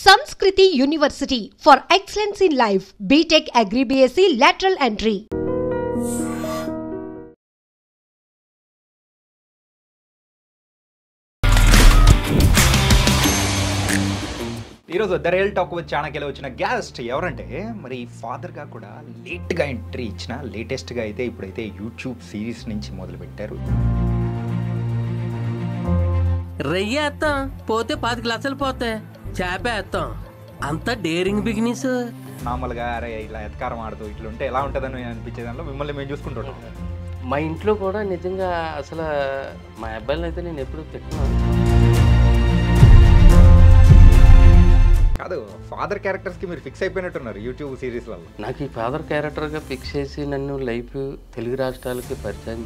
Sanskriti University for excellence in life. BTech Agri BSc lateral entry. ఈరోజు the real talk with చాణక్యలో వచ్చిన guest ఎవరంటే మరి ఫాదర్గా కూడా లేట్గా ఎంట్రీ ఇచ్చిన లేటెస్ట్గా అయితే ఇప్పుడైతే యూట్యూబ్ సిరీస్ నుంచి మొదలుపెట్టారు. రొయ్యేస్తాం పోతే 10 లక్షలు పోతాయి, చేపేస్తాం అంత డేరింగ్ బిగినెస్. నార్మల్గా అరే ఇలా ఎత్కారం ఆడుతూ ఇట్లా ఉంటే ఎలా ఉంటుందని అనిపించే దాంట్లో మిమ్మల్ని మేము చూసుకుంటుంటాం. మా ఇంట్లో కూడా నిజంగా అసలు మా అబ్బాయిని అయితే నేను ఎప్పుడు తిట్టినా కాదు, ఫాదర్ క్యారెక్టర్స్కి మీరు ఫిక్స్ అయిపోయినట్టున్నారు యూట్యూబ్ సిరీస్లలో. నాకు ఈ ఫాదర్ క్యారెక్టర్గా ఫిక్స్ చేసి నన్ను లైఫ్ తెలుగు రాష్ట్రాలకి పరిచయం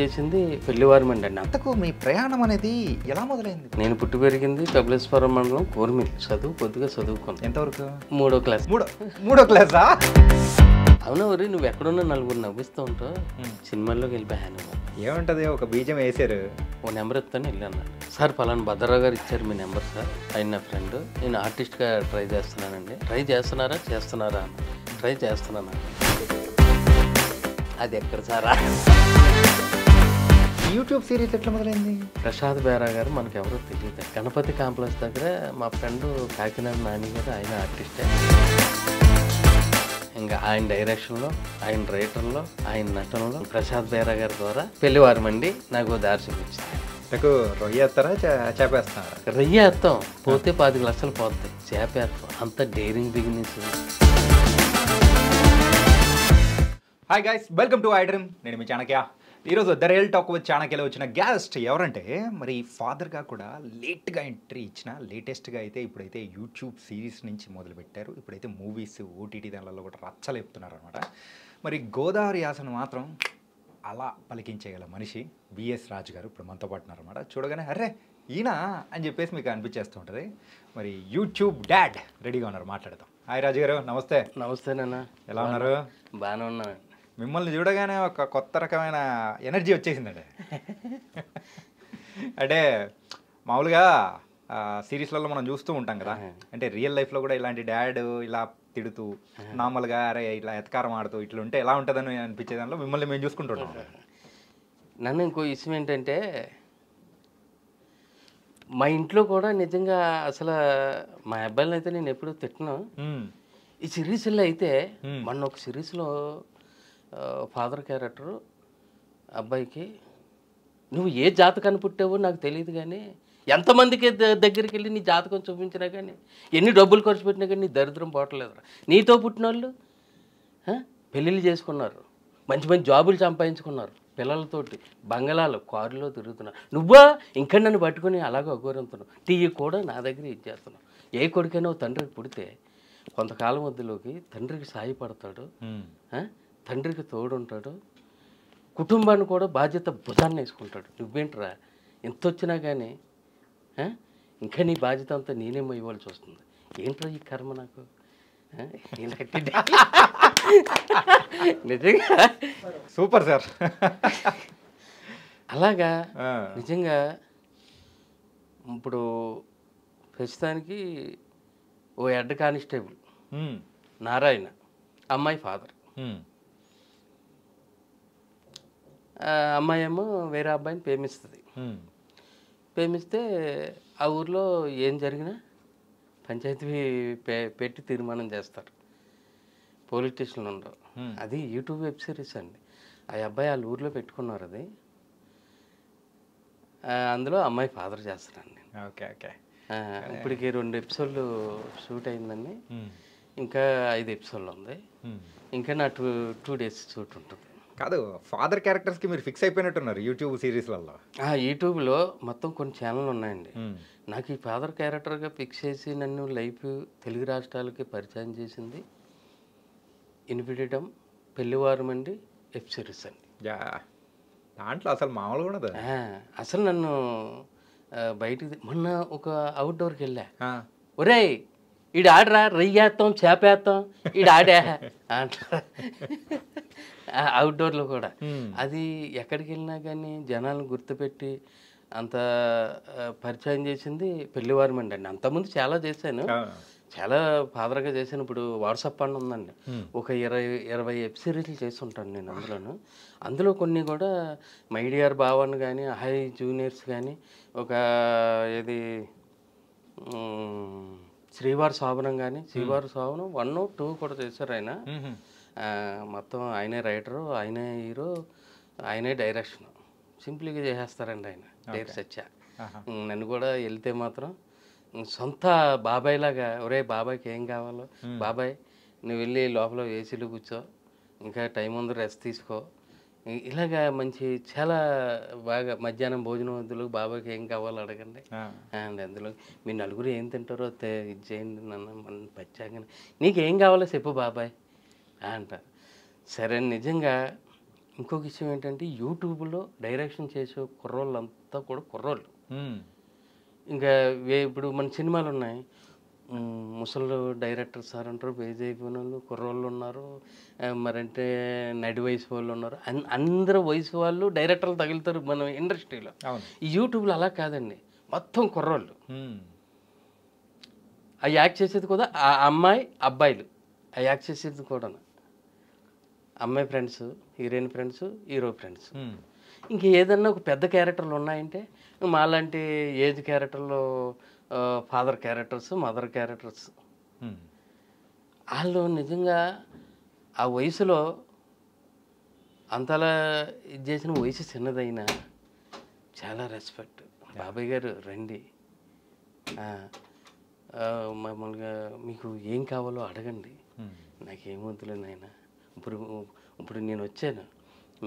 చేసింది పెళ్లివారమండి అండి. అంతకు మీ ప్రయాణం అనేది ఎలా మొదలైంది? నేను పుట్టి పెరిగింది కపిలేశ్వరం మండలం కోర్మిల్. చదువు కొద్దిగా చదువుకున్నాను. ఎంతవరకు? 3వ క్లాస్. మూడో క్లాసా? అవునా వరి, నువ్వు ఎక్కడున్నా నలుగురు నవ్విస్తూ ఉంటావు. సినిమాల్లోకి వెళ్ళిపోయాను. ఏముంటుంది, ఒక బీజం వేసారు, ఓ నెంబర్ ఇస్తాను వెళ్ళాను. సార్ పలానా భద్రరావు గారు ఇచ్చారు మీ నెంబర్ సార్, ఆయన నా ఫ్రెండ్, నేను ఆర్టిస్ట్గా ట్రై చేస్తున్నానండి. ట్రై చేస్తున్నారా ట్రై చేస్తున్నాను. అది ఎక్కడ సారా? యూట్యూబ్ సిరీస్ ఎట్లా మొదలైంది? ప్రసాద్ బేరా గారు మనకు ఎవరో తెలియదు. గణపతి కాంప్లెక్స్ దగ్గర మా ఫ్రెండ్ కాకినాడ నాని గారు, ఆయన ఆర్టిస్టే. ఇంకా ఆయన డైరెక్షన్లో, ఆయన రైటర్లో, ఆయన నటనలో ప్రసాద్ బేరా గారి ద్వారా పెళ్లివారమండి నాకు దారి చూపించింది. నాకు రొయ్యేస్తారా చేపేస్తారా? రొయ్యేస్తాం పోతే 10 లక్షలు పోతాయి, చేపేస్తాం అంత daring beginners. Hi guys, welcome to I dream. నేను మీ చాణక్య. ఈరోజు ద రియల్ టాక్ విత్ చాణక్యలో వచ్చిన గెస్ట్ ఎవరంటే మరి ఫాదర్గా కూడా లేట్గా ఎంట్రీ ఇచ్చిన లేటెస్ట్గా అయితే ఇప్పుడైతే యూట్యూబ్ సిరీస్ నుంచి మొదలుపెట్టారు. ఇప్పుడైతే మూవీస్, ఓటీటీ దానిలో కూడా రచ్చలేపుతున్నారు అనమాట. మరి గోదావరి యాసను మాత్రం అలా పలికించేగల మనిషి బిఎస్ రాజు గారు ఇప్పుడు మనతో పాటు ఉన్నారన్నమాట. చూడగానే అర్రే ఈయన అని చెప్పేసి మీకు అనిపించేస్తూ ఉంటుంది. మరి యూట్యూబ్ డాడ్ రెడీగా ఉన్నారు, మాట్లాడతాం. హాయ్ రాజు గారు, నమస్తే. నమస్తే నాన్న, ఎలా ఉన్నారు? బాగానే ఉన్నాను. మిమ్మల్ని చూడగానే ఒక కొత్త రకమైన ఎనర్జీ వచ్చేసిందండి. అంటే మామూలుగా సిరీస్లలో మనం చూస్తూ ఉంటాం కదా, అంటే రియల్ లైఫ్లో కూడా ఇలాంటి డాడ్ ఇలా తిడుతూ నార్మల్గా అరే ఇలా ఎత్కారం ఆడుతూ ఇట్లా ఉంటే ఎలా ఉంటుందని అనిపించే దాంట్లో మిమ్మల్ని మేము చూసుకుంటుంటాం. నన్ను ఇంకో విషయం ఏంటంటే, మా ఇంట్లో కూడా నిజంగా అసలు మా అబ్బాయిని అయితే నేను ఎప్పుడు తిట్టను. ఈ సిరీస్లో అయితే మొన్న ఒక సిరీస్లో ఫాదర్ క్యారెక్టరు అబ్బాయికి, నువ్వు ఏ జాతకాన్ని పుట్టావో నాకు తెలియదు కానీ ఎంతమందికి దగ్గరికి వెళ్ళి నీ జాతకం చూపించినా కానీ, ఎన్ని డబ్బులు ఖర్చు పెట్టినా కానీ నీ దరిద్రం పోవట్లేదు. నీతో పుట్టిన వాళ్ళు పెళ్ళిళ్ళు చేసుకున్నారు, మంచి మంచి జాబులు సంపాదించుకున్నారు, పిల్లలతోటి బంగళాలు కారులో తిరుగుతున్నావు. నువ్వా ఇంకా నన్ను పట్టుకుని అలాగే అఘోరంతున్నావు. టీ కూడా నా దగ్గర ఇచ్చేస్తున్నావు. ఏ కొడుకైనా తండ్రికి పుడితే కొంతకాలం మధ్యలోకి తండ్రికి సాయపడతాడు, తండ్రికి తోడుంటాడు, కుటుంబాన్ని కూడా బాధ్యత భుజాన్ని వేసుకుంటాడు. నువ్వేంట్రా ఎంత వచ్చినా కానీ ఇంకా నీ బాధ్యత అంతా నేనేమో ఇవ్వాల్సి వస్తుంది. ఏంట్రా ఈ కర్మ నాకు? నిజంగా సూపర్ సార్. అలాగా నిజంగా ఇప్పుడు ప్రస్తుతానికి ఓ హెడ్ కానిస్టేబుల్ నారాయణ, అమ్మాయి ఫాదర్. అమ్మాయి ఏమో వేరే అబ్బాయిని ప్రేమిస్తుంది. ప్రేమిస్తే ఆ ఊర్లో ఏం జరిగినా పంచాయతీ పెట్టి తీర్మానం చేస్తారు, పోలీస్ స్టేషన్లో ఉండవు. అది యూట్యూబ్ వెబ్ సిరీస్ అండి. ఆ అబ్బాయి వాళ్ళ ఊర్లో పెట్టుకున్నారు. అది అందులో అమ్మాయి ఫాదర్ చేస్తారండి. Okay okay. ఇప్పటికి 2 ఎపిసోడ్లు షూట్ అయిందండి. ఇంకా 5 ఎపిసోడ్లు ఉంది. ఇంకా నా 2 డేస్ షూట్ ఉంటుంది. కాదు, ఫాదర్ క్యారెక్టర్స్కి మీరు ఫిక్స్ అయిపోయినట్టున్నారు యూట్యూబ్ సిరీస్లలో. యూట్యూబ్లో మొత్తం కొన్ని ఛానళ్ళు ఉన్నాయండి. నాకు ఈ ఫాదర్ క్యారెక్టర్గా ఫిక్స్ చేసి నన్ను లైఫ్ తెలుగు రాష్ట్రాలకి పరిచయం చేసింది ఇన్ఫినిటం పెళ్లివారమండి వెబ్ సిరీస్ అండి. దాంట్లో అసలు మామూలు కూడా అసలు నన్ను బయటికి మొన్న ఒక అవుట్డోర్కి వెళ్ళా. ఒరేయ్ ఈడు ఆడరా, రొయ్యేస్తాం చేపేస్తాం, ఈడు ఆడా అంటారా అవుట్డోర్లో కూడా. అది ఎక్కడికి వెళ్ళినా కానీ జనాలను గుర్తుపెట్టి అంత పరిచయం చేసింది పెళ్లివారమండి అండి. అంతకుముందు చాలా చేశాను, చాలా ఫాదర్గా చేశాను. ఇప్పుడు వాట్సాప్ అని ఉందండి, ఒక 20 వెబ్ సిరీస్లు చేసి ఉంటాను నేను అందులో కొన్ని కూడా మై డియర్ బావన్ కానీ, హై జూనియర్స్ కానీ, ఒక ఏది శ్రీవారి శోభనం కానీ, శ్రీవారి శోభనం 1, 2 కూడా చేశారు ఆయన. మొత్తం ఆయనే రైటరు, ఆయనే హీరో, ఆయనే డైరెక్షన్. సింపుల్గా చేసేస్తారండి ఆయన, డైర్ సత్య. నన్ను కూడా వెళ్తే మాత్రం సొంత బాబాయ్ లాగా, ఒరే బాబాయ్కి ఏం కావాలో, బాబాయ్ నువ్వు వెళ్ళి లోపల ఏసీలో కూర్చో, ఇంకా టైం ఉంది రెస్ట్ తీసుకో, ఇలాగా మంచి చాలా బాగా మధ్యాహ్నం భోజనం వద్దులు, బాబాయ్కి ఏం కావాలో అడగండి అండ్ అందులో మీ నలుగురు ఏం తింటారో ఇది చేయండి నన్ను పచ్చాక, నీకేం కావాలో చెప్పు బాబాయ్ అంటారు. సరే నిజంగా ఇంకొక విషయం ఏంటంటే, యూట్యూబ్లో డైరెక్షన్ చేసే కుర్రోళ్ళంతా కూడా కుర్రోళ్ళు. ఇంకా ఇప్పుడు మన సినిమాలు ఉన్నాయి, ముసలు డైరెక్టర్ సార్ అంటారు, పేజ్ అయిపోయిన వాళ్ళు కుర్రోళ్ళు ఉన్నారు, మరంటే నడి వయసు వాళ్ళు ఉన్నారు, అందరూ వయసు వాళ్ళు డైరెక్టర్లు తగులుతారు మన ఇండస్ట్రీలో. ఈ యూట్యూబ్లో అలా కాదండి, మొత్తం కుర్రోళ్ళు. ఆ యాక్ట్ చేసేది కూడా ఆ అమ్మాయి అబ్బాయిలు, ఆ యాక్ట్ చేసేది కూడా అమ్మాయి friends, heroine friends, hero friends. ఇంక ఏదన్నా ఒక పెద్ద క్యారెక్టర్లు ఉన్నాయంటే మాలాంటి ఏజ్ క్యారెక్టర్లో ఫాదర్ క్యారెక్టర్స్, మదర్ క్యారెక్టర్స్. వాళ్ళు నిజంగా ఆ వయసులో అంతలా ఇది చేసిన వయసు చిన్నదైనా చాలా రెస్పెక్ట్. బాబాయ్ గారు రండి, మామూలుగా మీకు ఏం కావాలో అడగండి, నాకేమొద్దులే నాయన, ఇప్పుడు నేను వచ్చాను,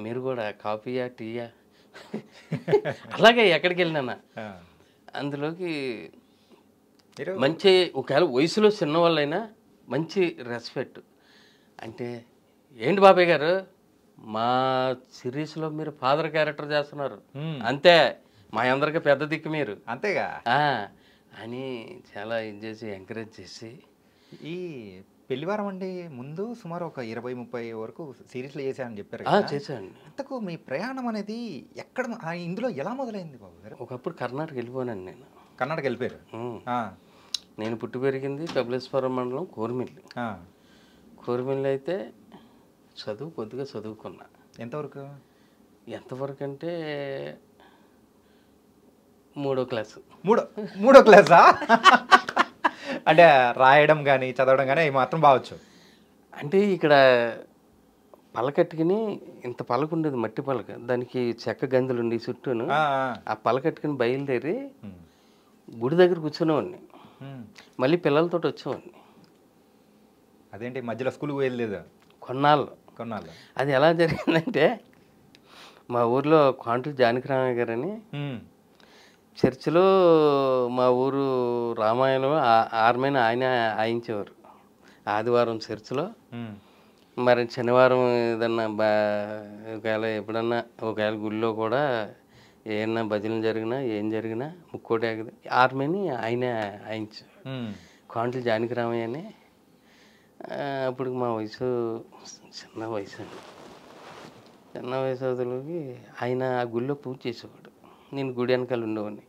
మీరు కూడా కాఫీయా టీయా అలాగే ఎక్కడికి వెళ్ళినా అందులోకి మంచి, ఒకవేళ వయసులో చిన్నవాళ్ళైనా మంచి రెస్పెక్ట్. అంటే ఏంటి బాబాయ్ గారు మా సిరీస్లో మీరు ఫాదర్ క్యారెక్టర్ చేస్తున్నారు అంతే, మా అందరికీ పెద్ద దిక్కు మీరు అంతేగా అని చాలా ఇది చేసి ఎంకరేజ్ చేసి. ఈ పెళ్లివారం అండి ముందు సుమారు ఒక 20-30 వరకు సిరీస్లు చేశానని చెప్పారు. చేశాను. అంతకు మీ ప్రయాణం అనేది ఎక్కడ, ఇందులో ఎలా మొదలైంది బాబు గారు? ఒకప్పుడు కర్ణాటక వెళ్ళిపోయాను నేను. కర్ణాటక వెళ్ళిపోయారు? నేను పుట్టి పెరిగింది కపిలేశ్వరం మండలం కోరిమిల్లి. కోరిమిల్లి అయితే కొద్దిగా చదువుకున్నా. ఎంతవరకు అంటే 3వ క్లాసు. మూడో క్లాసా? అంటే రాయడం కానీ చదవడం కానీ అవి మాత్రం బావచ్చు. అంటే ఇక్కడ పలకట్టుకుని ఇంత పలక ఉండేది, మట్టి పలక, దానికి చెక్క గందులు ఉండి చుట్టూను. ఆ పలకట్టుకుని బయలుదేరి గుడి దగ్గర కూర్చునేవాడిని, మళ్ళీ పిల్లలతో వచ్చేవాడిని. అదేంటి మధ్యలో స్కూల్కి వెళ్ళలేదు? కొన్నాళ్ళు. అది ఎలా జరిగిందంటే, మా ఊర్లో కాంట్రీ జానకిరామయ్య గారని చర్చిలో, మా ఊరు రామాయణం ఆర్మీని ఆయన ఆయించేవారు ఆదివారం చర్చిలో. మరి శనివారం ఏదన్నా ఎప్పుడన్నా ఒకవేళ గుళ్ళో కూడా ఏమన్నా భజనలు జరిగినా ఏం జరిగినా ముక్కోటి ఆర్మీని ఆయన ఆయించారు, కాంట్రీ జానకిరామయ్య అని. అప్పుడు మా వయసు చిన్న వయసు వదిలోకి ఆయన ఆ గుళ్ళో పూజ చేసేవాడు, నేను గుడి వెనకాల ఉండేవాడిని.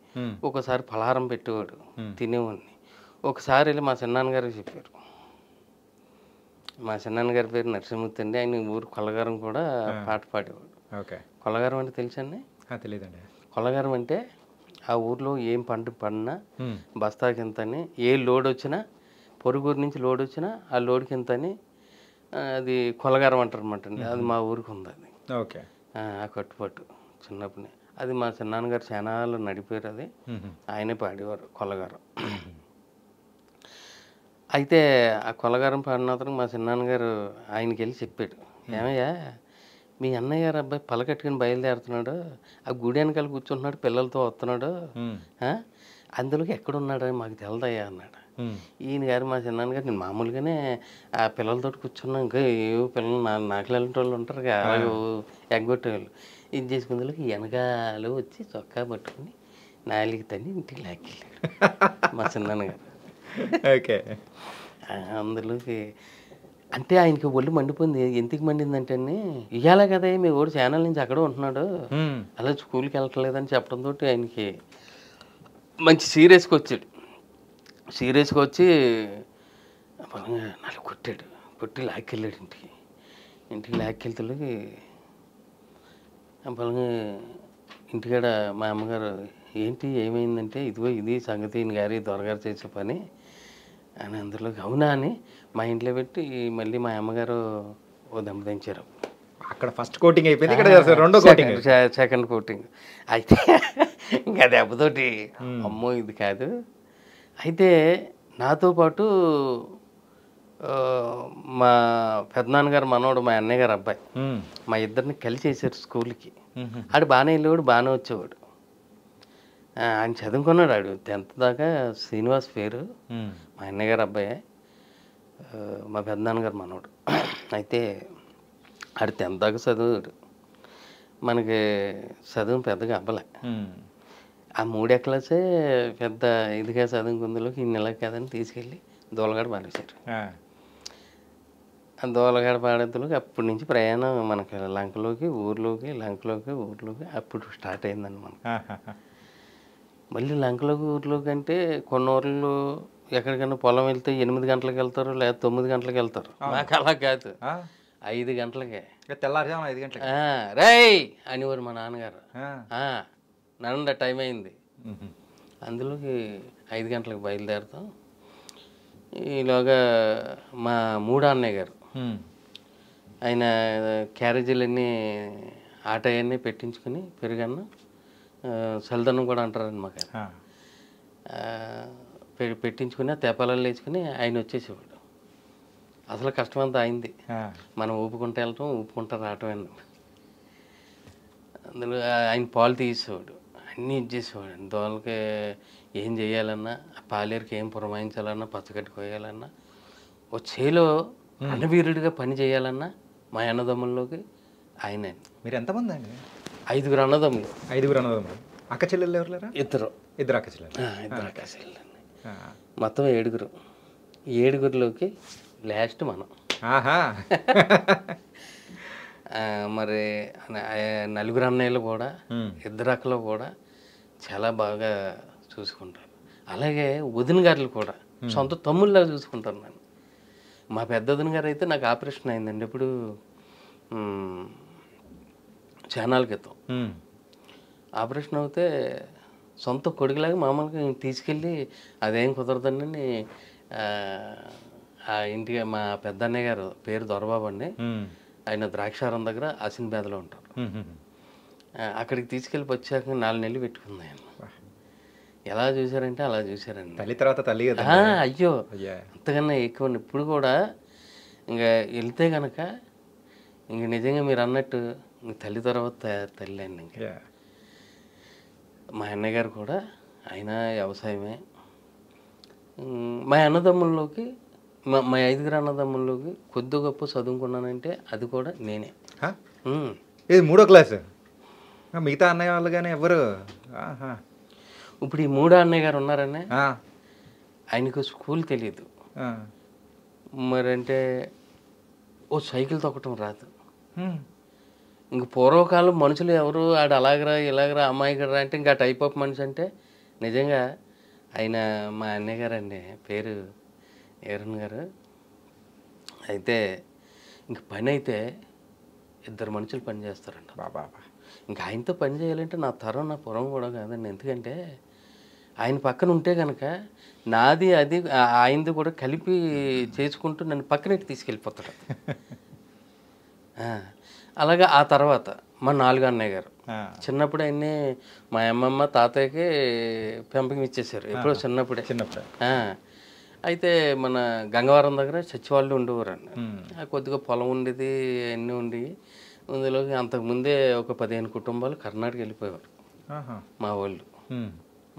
ఒకసారి పలహారం పెట్టేవాడు, తినేవాడిని. ఒకసారి వెళ్ళి మా చిన్నాన్నగారికి చెప్పారు, మా చిన్నాన్నగారి పేరు నరసింహమూర్తి అండి, ఆయన ఊరు కొల్లగారం కూడా పాట పాడేవాడు. కొల్లగారం అంటే తెలుసండి? తెలియదండి. కొల్లగారం అంటే ఆ ఊర్లో ఏం పంట పడినా బస్తాకి ఎంత అని, ఏ లోడ్ వచ్చినా, పొరుగురు నుంచి లోడ్ వచ్చినా ఆ లోడ్కి ఎంత అని, అది కొల్లగారం అంటారు అన్నమాట అండి. అది మా ఊరికి ఉంది అది. ఆ కట్టుబాటు చిన్నప్పుడు అది మా చిన్నాన్నగారు చానాలు నడిపారు, అది ఆయనే పాడేవారు కొల్లగారం. అయితే ఆ కొల్లగారం పాడిన అతను మా చిన్నాన్నగారు ఆయనకి వెళ్ళి చెప్పాడు, ఏమయ్యా మీ అన్నయ్య గారు అబ్బాయి పలకట్టుకుని బయలుదేరుతున్నాడు, ఆ గుడి వెనకాల కూర్చుంటున్నాడు, పిల్లలతో వస్తున్నాడు, అందులోకి ఎక్కడున్నాడని మాకు తెలదయ్యా అన్నాడు. ఈయన గారు మా చిన్నాన్నగారు, నేను మామూలుగానే ఆ పిల్లలతో కూర్చున్నా, ఇంకా ఏవో పిల్లలు నాకులాంటి వాళ్ళు ఉంటారు కదా, ఎగ్గొట్టేవాళ్ళు, ఇది చేసుకునేందులోకి వెనకాల వచ్చి చొక్కా పట్టుకుని నాలుగు తన్ని ఇంటికి లాక్కెళ్ళాడు మా చిన్నాన్నగారు. అందులోకి అంటే ఆయనకి ఒళ్ళు మండిపోయింది. ఎందుకు మండిందంటే ఇయ్యాల కదా మీ ఓడి ఛానల్ నుంచి అక్కడే ఉంటున్నాడు, అలా స్కూల్కి వెళ్ళట్లేదని చెప్పడంతో ఆయనకి మంచి సీరియస్గా వచ్చాడు. సీరియస్గా వచ్చి నాలుగు కొట్టాడు. కొట్టి లాక్కెళ్ళాడు ఇంటికి లాక్కెళ్తే బలంగా ఇంటికాడ మా అమ్మగారు ఏంటి ఏమైందంటే ఇదిగో ఇది సంగతి గారి దొరగారు చేసే పని అని అందులోకి అవునా అని మా ఇంట్లో పెట్టి మళ్ళీ మా అమ్మగారు ఓ దెబ్బ దించారు. అక్కడ ఫస్ట్ కోటింగ్ అయిపోయింది, ఇక్కడ రెండో కోటింగ్, సెకండ్ కోటింగ్. అయితే ఇంకా దెబ్బతోటి అమ్మో ఇది కాదు. అయితే నాతో పాటు మా పెద్దనాన్నగారు మనోడు మా అన్నయ్య గారు అబ్బాయి మా ఇద్దరిని కలిసి వేసారు స్కూల్కి. ఆడు బాగానే వెళ్ళేవాడు, బాగానే వచ్చేవాడు. ఆయన చదువుకున్నాడు. ఆడు 10th దాకా శ్రీనివాస్ పేరు, మా అన్నయ్య గారు అబ్బాయి, మా పెద్దనాన్నగారు మనోడు. అయితే ఆడు 10th దాకా చదువుతాడు. మనకి చదువు పెద్దగా అవ్వలే. ఆ 3వ క్లాసే పెద్ద ఇదిగా చదువుకుందులోకి ఈ నెల కాదని తీసుకెళ్ళి దోలగాడ పాడేశారు. ఆ దోలగాడ పాడేందులోకి అప్పటి నుంచి ప్రయాణం మనకి లంకలోకి ఊర్లోకి అప్పుడు స్టార్ట్ అయిందండి మనకు. మళ్ళీ లంకలోకి ఊర్లోకి అంటే కొన్ని ఊర్లు ఎక్కడికైనా పొలం వెళ్తే 8 గంటలకు వెళ్తారు, లేదా 9 గంటలకు వెళ్తారు. నాకు అలా కాదు, 5 గంటలకే, తెల్లారుజామున 5 గంటలకి రేయ్ అనేవారు మా నాన్నగారు. నన్ను టైం అయింది. అందులోకి 5 గంటలకు బయలుదేరుతాం. ఈలోగా మా 3వ అన్నయ్య గారు ఆయన క్యారేజీలన్నీ ఆటోయన్నీ పెట్టించుకుని పెరుగన్నం చల్లదన్నం కూడా అంటారండి మాకు. పెట్టించుకుని తెపాలలో వేసుకుని ఆయన వచ్చేసేవాడు. అసలు కష్టమంతా అయింది. మనం ఊపుకుంటూ వెళ్ళటం, ఊపుకుంటూ రావటం అన్నమాట. అందులో ఆయన పాలు తీసేవాడు, అన్నీ ఇచ్చేసేవాడు. దోళ్ళకి ఏం చేయాలన్నా, పాలేరుకి ఏం పురమాయించాలన్నా, పచ్చగడ్డి కోయాలన్నా, ఓ చేలో అన్నవీరుడిగా పని చేయాలన్నా మా అన్నదమ్ముల్లోకి ఆయన. మీరు ఎంతమంది అండి? 5 అన్నదమ్ములు. 5 అన్నదమ్ములు. అక్క చెల్లెళ్ళు ఎవరు లేరా? ఇద్దరు అక్క చెల్లెలు. 2 అక్క చెల్లెలు. మొత్తం 7. 7లోకి లాస్ట్ మనం. మరి 4 అన్నయ్యలు కూడా, 2 అక్కలు కూడా చాలా బాగా చూసుకుంటారు. అలాగే వదిన గారులు కూడా సొంత తమ్ముళ్ళలాగా చూసుకుంటారు నన్ను. మా పెద్ద వదిన గారు అయితే నాకు ఆపరేషన్ అయిందండి ఇప్పుడు చానాల క్రితం. ఆపరేషన్ అవుతే సొంత కొడుకులాగా మామూలుగా తీసుకెళ్ళి అదేం కుదరదని ఆ ఇంటికి మా పెద్ద అన్నయ్య గారు పేరు దొరబాబు అండి, ఆయన ద్రాక్షారం దగ్గర అసిన్బేదలో ఉంటారు. అక్కడికి తీసుకెళ్ళి వచ్చాక 4 నెలలు పెట్టుకుంది ఆయన. ఎలా చూసారంటే అలా చూసారండి. తల్లి తర్వాత తల్లి. అయ్యో అంతకన్నా ఎక్కువ. ఇప్పుడు కూడా ఇంకా వెళ్తే కనుక ఇంక నిజంగా మీరు అన్నట్టు తల్లి తర్వాత తల్లి అండి. ఇంకా మా అన్నయ్య గారు కూడా ఆయన వ్యవసాయమే. మా అన్నదమ్ముల్లోకి మా 5 అన్నదమ్ముల్లోకి కొద్ది గొప్ప చదువుకున్నానంటే అది కూడా నేనే. ఇది 3వ క్లాస్. మిగతా అన్నయ్య వాళ్ళు కానీ ఎవరు? ఇప్పుడు ఈ 3వ అన్నయ్య గారు ఉన్నారనే ఆయనకు స్కూల్ తెలియదు. మరంటే ఓ సైకిల్ తొక్కటం రాదు. ఇంక పూర్వకాలం మనుషులు ఎవరు ఆడు అలాగరా ఇలాగరా అమ్మాయిగరా అంటే ఇంకా టైప్ ఆఫ్ మనిషి అంటే నిజంగా ఆయన మా అన్నయ్య గారు అండి, పేరు ఏరన్ గారు. అయితే ఇంక పని అయితే 2 మనుషులు పని చేస్తారంట. బాబా ఇంకా ఆయనతో పని చేయాలంటే నా తరం నా పురం కూడా కాదండి. ఎందుకంటే ఆయన పక్కన ఉంటే కనుక నాది అది ఆయనది కూడా కలిపి చేసుకుంటూ నన్ను పక్కనెట్టి తీసుకెళ్ళిపోతాడు. అలాగే ఆ తర్వాత మా 4వ అన్నయ్య గారు చిన్నప్పుడు ఆయన్ని మా అమ్మమ్మ తాతయ్యకి పెంపకం ఇచ్చేసారు ఎప్పుడో చిన్నప్పుడే. అయితే మన గంగవరం దగ్గర చచ్చివాళ్ళు ఉండేవారండి. కొద్దిగా పొలం ఉండేది, అన్నీ ఉండి అందులోకి అంతకుముందే ఒక 15 కుటుంబాలు కర్ణాటక వెళ్ళిపోయేవారు మా వాళ్ళు,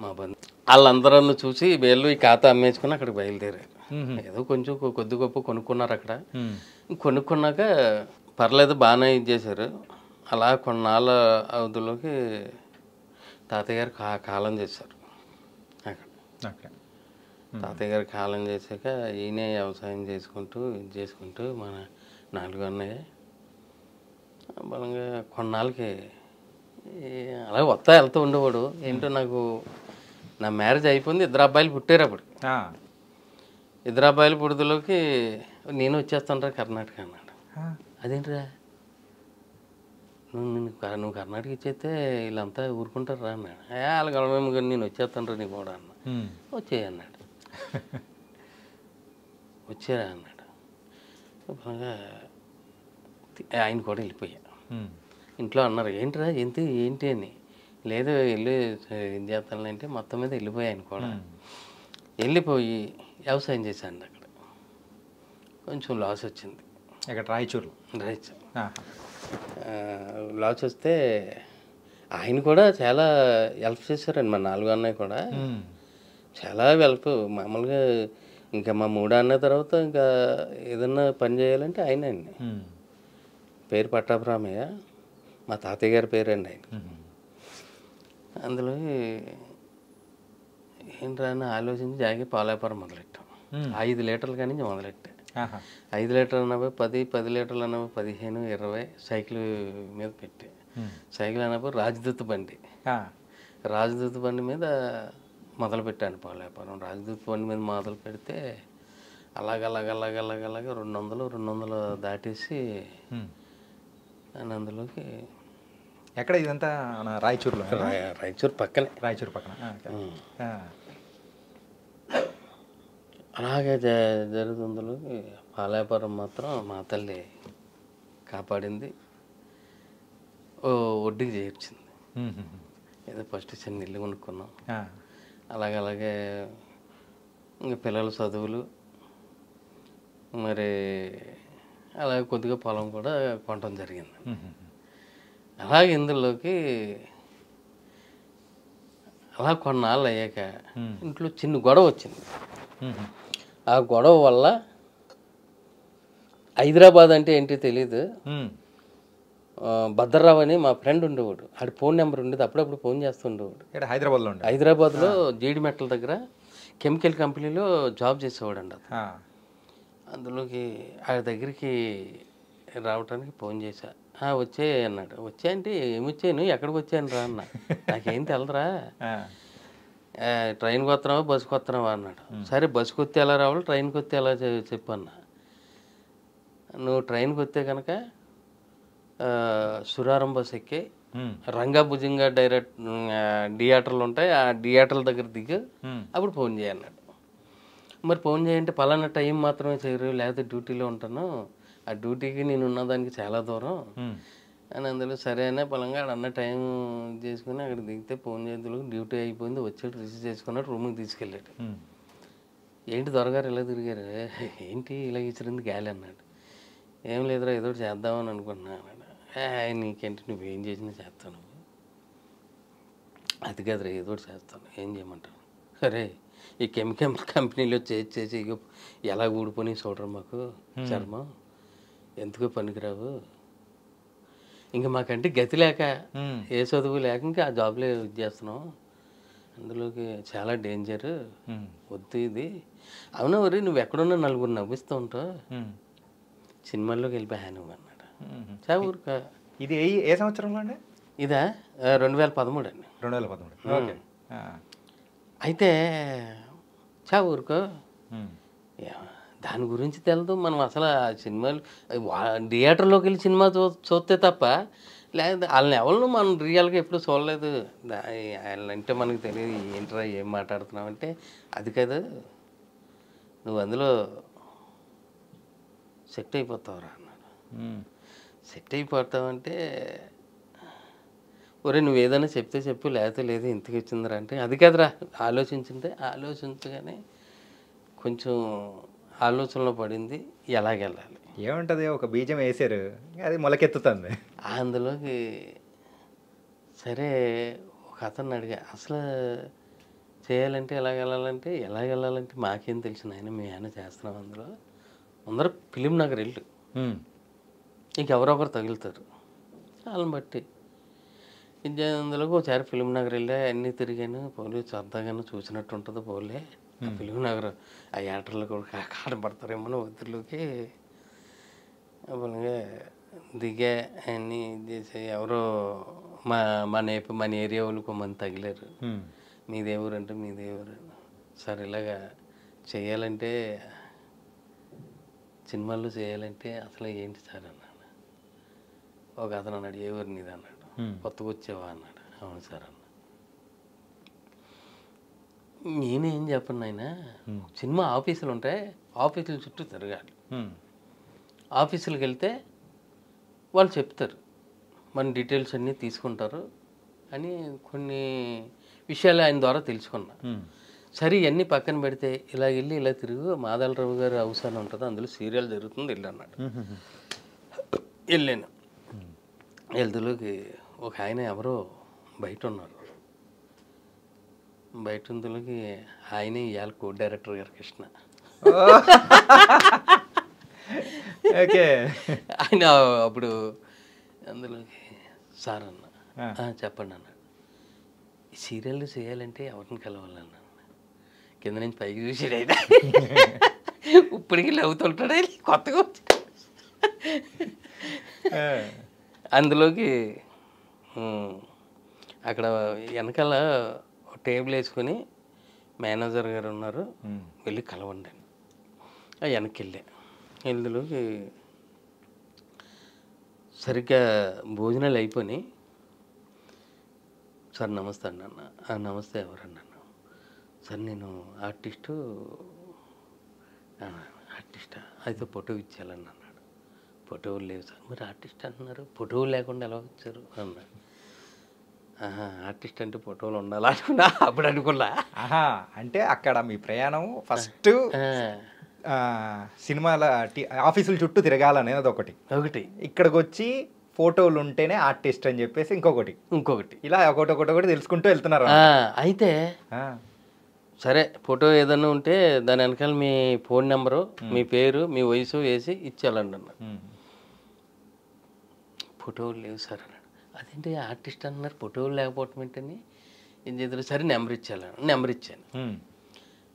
మా బంధు. వాళ్ళందరూ చూసి వీళ్ళు ఈ ఖాతా అమ్మేసుకుని అక్కడికి బయలుదేరారు. ఏదో కొంచెం కొద్ది గొప్ప కొనుక్కున్నారు అక్కడ. కొనుక్కున్నాక పర్లేదు బాగానే ఇది చేశారు. అలా కొన్నాళ్ళ అవధిలోకి తాతయ్య గారు కాలం చేశారు అక్కడ. తాతయ్య గారు కాలం చేశాక ఈయనే వ్యవసాయం చేసుకుంటూ ఇది చేసుకుంటూ మన 4 అన్నయ్య బలంగా కొన్నాళ్ళకి అలాగే వస్తా వెళ్తూ ఉండేవాడు. ఏంటో నాకు నా మ్యారేజ్ అయిపోయింది, 2 అబ్బాయిలు పుట్టారు అప్పుడు. 2 అబ్బాయిల పుడుదలోకి నేను వచ్చేస్తాను రా కర్ణాటక అన్నాడు. అదేంటిరా నువ్వు కర్ణాటక ఇచ్చేస్తే వీళ్ళంతా ఊరుకుంటారు రా అన్నాడు. వాళ్ళకి అలవేమో కానీ నేను వచ్చేస్తాను రా నీ కూడా అన్న. వచ్చేయి అన్నాడు. వచ్చారా అన్నాడు. బాగా ఆయన కూడా వెళ్ళిపోయా. ఇంట్లో అన్నారు ఏంటిరా ఏంటి అని. లేదు వెళ్ళి ఏం చేస్తానంటే మొత్తం మీద వెళ్ళిపోయా. ఆయన కూడా వెళ్ళిపోయి వ్యవసాయం చేశాను. అక్కడ కొంచెం లాస్ వచ్చింది. ఇక్కడ రాయచూరు లాస్ వస్తే ఆయన కూడా చాలా హెల్ప్ చేశారండి. మా 4 అన్నయ్య కూడా చాలా హెల్ప్. మామూలుగా ఇంకా మా 3 అన్నయ్య తర్వాత ఇంకా ఏదన్నా పని చేయాలంటే ఆయన అండి. పేరు పట్టాభిరామయ్య, మా తాతయ్య గారి పేరండి ఆయన. అందులో ఏంట్రా అని ఆలోచించి జాగి పాల వ్యాపారం మొదలెట్టాం. 5 లీటర్ల కానీ మొదలెట్టా. 5 లీటర్లు అన్నవి 10 లీటర్లు అన్నవి 15, 20 సైకిల్ మీద పెట్టి సైకిల్ అన్నప్పుడు రాజదూత్ బండి మీద మొదలు పెట్టాను పాల వ్యాపారం. రాజదూత్ బండి మీద మొదలు పెడితే అలాగ 200 దాటేసి అందులోకి ఎక్కడ ఇదంతా రాయచూరులో? రాయచూరు పక్కనే. అలాగే జరుగుతుందిలోకి పాల వ్యాపారం మాత్రం మా తల్లి కాపాడింది. వడ్డీకి చేర్చింది. ఏదో ఫస్ట్ చిన్న ఇల్లు కొనుక్కున్నాం. అలాగే ఇంకా పిల్లల చదువులు, మరి అలాగే కొద్దిగా పొలం కూడా కొనడం జరిగింది. అలాగే ఇందులోకి అలా కొన్నాళ్ళు అయ్యాక ఇంట్లో చిన్న గొడవ వచ్చింది. ఆ గొడవ వల్ల హైదరాబాద్ అంటే ఏంటి తెలీదు, భద్రరావు అని మా ఫ్రెండ్ ఉండేవాడు. ఆడి ఫోన్ నెంబర్ ఉండేది. అప్పుడప్పుడు ఫోన్ చేస్తుండేవాడు. హైదరాబాద్లో జీడిమెట్ల దగ్గర కెమికల్ కంపెనీలో జాబ్ చేసేవాడు అండి. అందులోకి ఆడి దగ్గరికి రావడానికి ఫోన్ చేశా. వచ్చే అన్నాడు. వచ్చా అంటే ఏమొచ్చాను, ఎక్కడికి వచ్చాను రా అన్న. నాకేం తెలదురా, ట్రైన్కి వస్తున్నావా బస్సుకి వస్తున్నావా అన్నాడు. సరే బస్సుకి వస్తే ఎలా రావాలి, ట్రైన్కి వస్తే ఎలా చెప్పు అన్న. నువ్వు ట్రైన్కి వస్తే కనుక సురారం బస్ ఎక్కి రంగా భుజంగా డైరెక్ట్ థియేటర్లు ఉంటాయి, ఆ థియేటర్ల దగ్గర దిగు, అప్పుడు ఫోన్ చేయన్నాడు. మరి ఫోన్ చేయంటే పలానా టైం మాత్రమే చేయరు, లేకపోతే డ్యూటీలో ఉంటాను, ఆ డ్యూటీకి నేను ఉన్నదానికి చాలా దూరం అని. అందులో సరే అనే పొలంగా అన్న టైం చేసుకుని అక్కడ దిగితే ఫోన్ చేతులకు డ్యూటీ అయిపోయింది. వచ్చాడు, రిసీవ్ చేసుకున్నాడు, రూమ్కి తీసుకెళ్ళాడు. ఏంటి దొరగారు ఇలా తిరిగారు, ఏంటి ఇలా ఇచ్చిరింది గాలి అన్నాడు. ఏం లేదురా ఏదో చేద్దామని అనుకుంటున్నా అన్నాడు. నీకేంటి నువ్వేం చేసినా చేస్తాను, అది కాదురా ఏదో చేస్తాను, ఏం చేయమంటాను. సరే ఈ కెమికల్ కంపెనీలో చేసి ఇక ఎలా ఊడిపోయి చూడరు మాకు చర్మం, ఎందుకు పనికిరావు, ఇంకా మాకంటే గతి లేక ఏ చదువు లేక ఇంకా ఆ జాబ్లో చేస్తున్నాం, అందులోకి చాలా డేంజర్, వద్దు ఇది. అవునా వరి నువ్వు ఎక్కడున్నా 4 నవ్విస్తూ ఉంటావు, సినిమాల్లోకి వెళ్ళిపోయా నువ్వు అన్నాడు. చా ఊరుక. ఇది ఏ సంవత్సరంలో అండి? ఇదా 2013 అండి. 2013. అయితే చా ఊరుకో, దాని గురించి తెలదు. మనం అసలు ఆ సినిమాలు థియేటర్లోకి వెళ్ళి సినిమా చూస్తే తప్ప లేదా వాళ్ళని ఎవరు మనం రియల్గా ఎప్పుడు చూడలేదు. వాళ్ళంటే మనకు తెలియదు, ఏంట్రా ఏం మాట్లాడుతున్నావు అంటే అది కాదు, నువ్వు అందులో సెట్ అయిపోతావురా అన్నాడు. సెట్ అయిపోతావంటే ఒరే నువ్వు ఏదైనా చెప్తే చెప్పు, లేకపోతే లేదు ఇంతకు వచ్చిందిరా అంటే అది కాదురా ఆలోచించగానే కొంచెం ఆలోచనలో పడింది ఎలాగెళ్ళాలి. ఏముంటుంది, ఒక బీజం వేసారు, అది మొలకెత్తుతుంది. అందులోకి సరే ఒక అతన్ని అడిగా, అసలు చేయాలంటే ఎలాగెళ్ళాలంటే మాకేం తెలిసిన ఆయన మీ ఆయన చేస్తున్నాం. అందులో అందరూ ఫిలిం నగర్ వెళ్ళు, ఇంకెవరొకరు తగులుతారు, వాళ్ళని బట్టి అందులోకి ఒకసారి ఫిలిం నగర్ వెళ్ళా, అన్నీ తిరిగాను, పోలే సరదాగాను చూసినట్టు ఉంటుంది, పోలే ఆ ఫిలిం నగర్ ఆ యాక్టర్లు కూడా కనపడతారేమో ఒత్తిడిలోకి అలాగే దిగా అన్నీ చేసి ఎవరో మన ఏరియా వాళ్ళు కొంతమంది తగిలారు. మీదేవరు అంటే మీదేవరు సార్ ఇలాగా చేయాలంటే సినిమాల్లో చేయాలంటే అసలు ఏంటి సార్ అన్నాడు. ఒక అతను అన్నాడు ఏ ఊరు నీది అన్నాడు. కొత్తగా వచ్చావా అన్నాడు. అవును సార్ అన్న. నేనేం చెప్పను ఆయన సినిమా ఆఫీసులు ఉంటాయి ఆఫీసుల చుట్టూ తిరగాలి. ఆఫీసులకు వెళ్తే వాళ్ళు చెప్తారు మన డీటెయిల్స్ అన్నీ తీసుకుంటారు అని కొన్ని విషయాలు ఆయన ద్వారా తెలుసుకున్నా. సరే ఇవన్నీ పక్కన పెడితే ఇలా వెళ్ళి ఇలా తిరుగు మాదలరావు గారు హౌస్ అని ఉంటుంది అందులో సీరియల్ జరుగుతుంది వెళ్ళి అన్నాడు. వెళ్ళాను. వెళ్తులోకి ఒక ఆయన ఎవరో బయట ఉన్నారు. బయట ఉందులోకి ఆయనే ఇవాళ కో డైరెక్టర్ గారు కృష్ణ. ఆయన అప్పుడు అందులోకి సార్ అన్న చెప్పండి అన్నాడు. ఈ సీరియల్ చేయాలంటే ఎవరిని కలవాలన్నా కింద నుంచి పైకి చూసాడు. అయితే ఇప్పటికి అవుతుంటాడు కొత్తగా అందులోకి అక్కడ వెనకాల టేబుల్ వేసుకొని మేనేజర్ గారు ఉన్నారు వెళ్ళి కలవండి వెనక్కి వెళ్ళేందులోకి సరిగ్గా భోజనాలు అయిపోయి సార్ నమస్తే అండి అన్న. నమస్తే ఎవరన్నాను. సార్ నేను ఆర్టిస్టా అయితే ఫోటో ఇచ్చేయాలని అన్నాడు. ఫోటోలు లేవు సార్. మరి ఆర్టిస్ట్ అంటున్నారు ఫోటోలు లేకుండా ఎలా వచ్చారు అన్నాడు. ఆర్టిస్ట్ అంటే ఫోటోలు ఉండాలి అనుకున్నా అప్పుడు అనుకున్నా. అంటే అక్కడ మీ ప్రయాణం ఫస్ట్ సినిమాల ఆఫీసుల చుట్టూ తిరగాలనేది ఒకటి ఇక్కడికి వచ్చి ఫోటోలు ఉంటేనే ఆర్టిస్ట్ అని చెప్పేసి ఇంకొకటి ఇలా ఒకటి తెలుసుకుంటూ వెళ్తున్నారు. అయితే సరే ఫోటో ఏదన్నా ఉంటే దాని వెనకాల మీ ఫోన్ నెంబరు మీ పేరు మీ వయసు వేసి ఇచ్చేయాలండి అన్న. ఫోటోలు లేవు సార్ అన్నాడు. అదేంటి ఆర్టిస్ట్ అన్నారు ఫోటోలు లేకపోవటం ఏంటని ఏం చేద్దరు. సరే నెంబర్ ఇచ్చాను.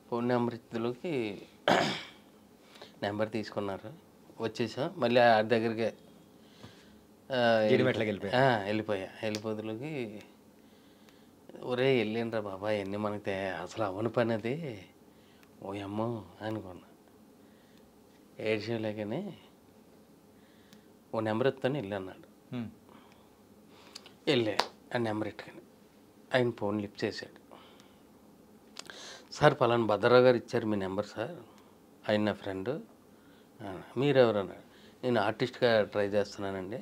ఫోన్ నెంబర్ ఇచ్చేలోకి నెంబర్ తీసుకున్నారు. వచ్చేసాం మళ్ళీ ఆ దగ్గరికి వెళ్ళిపోదులోకి ఒరే వెళ్ళిండ్రా బాబా ఎన్ని మనకి అసలు అవని పని అది ఓ అమ్మో అనుకున్నా. ఏడ్చేలేకని ఓ నెంబర్ ఇస్తాను వెళ్ళి అన్నాడు. వెళ్ళా ఆ నెంబర్ ఎట్టుకుని ఆయన ఫోన్ లిఫ్ట్ చేశాడు. సార్ పలానా భద్రరావు గారు ఇచ్చారు మీ నెంబర్ సార్. ఆయన నా ఫ్రెండ్. మీరెవరు అన్నాడు. నేను ఆర్టిస్ట్గా ట్రై చేస్తున్నానండి.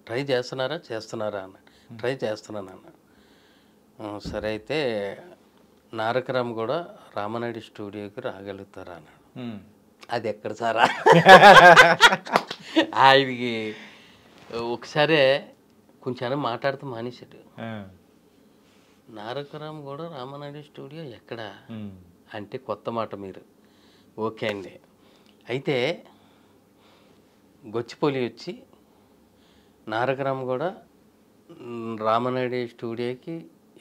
ట్రై చేస్తున్నారా అన్న. ట్రై చేస్తున్నాను అన్న. సరే అయితే నారకరామ్ కూడా రామనాయుడు స్టూడియోకి రాగలుగుతారా అన్నాడు. అది ఎక్కడ సారా ఆయనకి ఒకసారి కొంచెం మాట్లాడుతూ మానేశాడు. నారకరామ్ కూడా రామనాయుడు స్టూడియో ఎక్కడ అంటే కొత్త మాట మీరు. ఓకే అండి. అయితే గొచ్చిపోలి వచ్చి నారకరామ్ కూడా రామనాయుడు స్టూడియోకి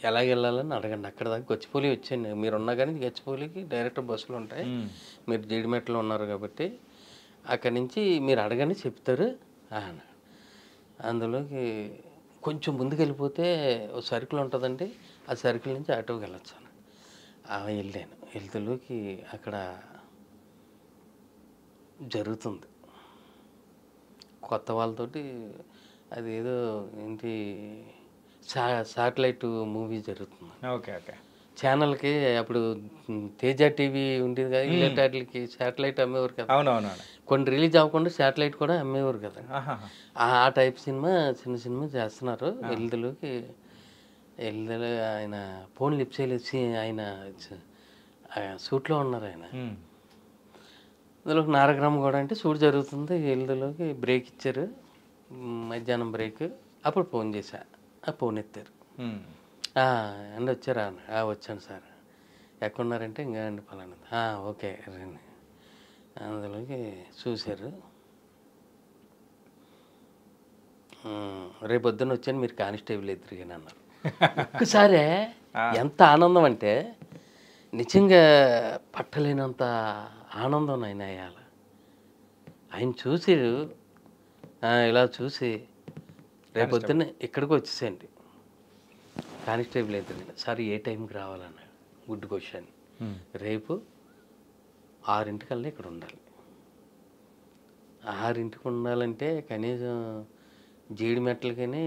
ఎలాగ వెళ్ళాలని అడగండి. అక్కడ దాకా గొచ్చిపోలి వచ్చాను మీరు ఉన్నా కానీ గచ్చిపోలికి డైరెక్ట్ బస్సులు ఉంటాయి. మీరు జీడిమెట్లో ఉన్నారు కాబట్టి అక్కడి నుంచి మీరు అడగని చెప్తారు అన్నాడు. అందులోకి కొంచెం ముందుకు వెళ్ళిపోతే ఒక సర్కిల్ ఉంటుందండి. ఆ సర్కిల్ నుంచి ఆటోకి వెళ్ళొచ్చు అన్నాడు. వెళ్ళాను. వెళ్తలోకి అక్కడ జరుగుతుంది కొత్త వాళ్ళతోటి అదేదో ఏంటి శాటిలైట్ మూవీ జరుగుతుంది. ఓకే ఛానల్కి అప్పుడు తేజ టీవీ ఉండేది కదా ఇలాంటికి శాటిలైట్ అమ్మేవారు కదా. అవునవును. కొన్ని రిలీజ్ అవ్వకుండా శాటిలైట్ కూడా అమ్మేవారు కదా. ఆ టైప్ చిన్న సినిమా చేస్తున్నారు. ఎల్దలోకి ఆయన ఫోన్ లిఫ్ట్ చేయలేసి ఆయన షూట్లో ఉన్నారు. ఆయన అందులోకి నారగ్రామ్ కూడా అంటే షూట్ జరుగుతుంది. ఎల్దలోకి బ్రేక్ ఇచ్చారు మధ్యాహ్నం బ్రేక్. అప్పుడు ఫోన్ చేశా. ఆ ఫోన్ ఎత్తారు. అండి వచ్చారా అన్న. వచ్చాను సార్. ఎక్కడున్నారంటే ఇంకా అండి పలానా. ఓకే రండి. అందులోకి చూశారు. రేపు పొద్దున్న వచ్చాను మీరు కానిస్టేబుల్ ఎదురుగానే అన్నారు. ఒక్కసారే ఎంత ఆనందం అంటే నిజంగా పట్టలేనంత ఆనందం నాయన అయ్యాల. ఆయన చూసి ఇలా చూసి రేపొద్దున్న ఇక్కడికి వచ్చేసేయండి. కానిస్టేబుల్ అయితే సార్ ఏ టైంకి రావాలన్నాడు. Good question. రేపు 6 ఇక్కడ ఉండాలి. 6 ఉండాలంటే కనీసం జీడిమెట్లకని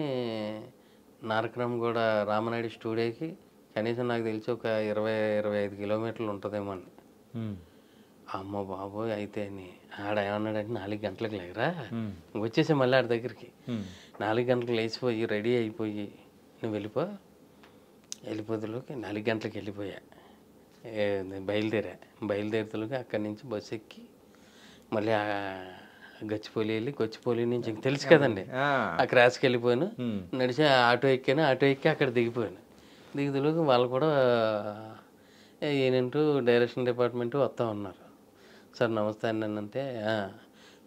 నారక్రమగూడ రామనాయుడు స్టూడియోకి కనీసం నాకు తెలిసి ఒక 20-25 కిలోమీటర్లు ఉంటుందేమో అండి. అమ్మ బాబోయ్ అయితే అని ఆడ ఏమన్నాడంటే 4 గంటలకు లేకరా వచ్చేసే మళ్ళీ ఆడ దగ్గరికి. 4 గంటలకు లేచిపోయి రెడీ అయిపోయి నువ్వు వెళ్ళిపోతులోకి 4 గంటలకు వెళ్ళిపోయా. బయలుదేరుతులోకి అక్కడి నుంచి బస్సు ఎక్కి మళ్ళీ గచ్చిపోలి నుంచి తెలుసు కదండి, ఆ క్రాస్కి వెళ్ళిపోయాను. నడిచి ఆటో ఎక్కాను. ఆటో ఎక్కి అక్కడ దిగిపోయాను. దిగుతులోకి వాళ్ళు కూడా ఏంటంటూ డైరెక్షన్ డిపార్ట్మెంట్ వస్తూ ఉన్నారు. సార్ నమస్తే అండి అంటే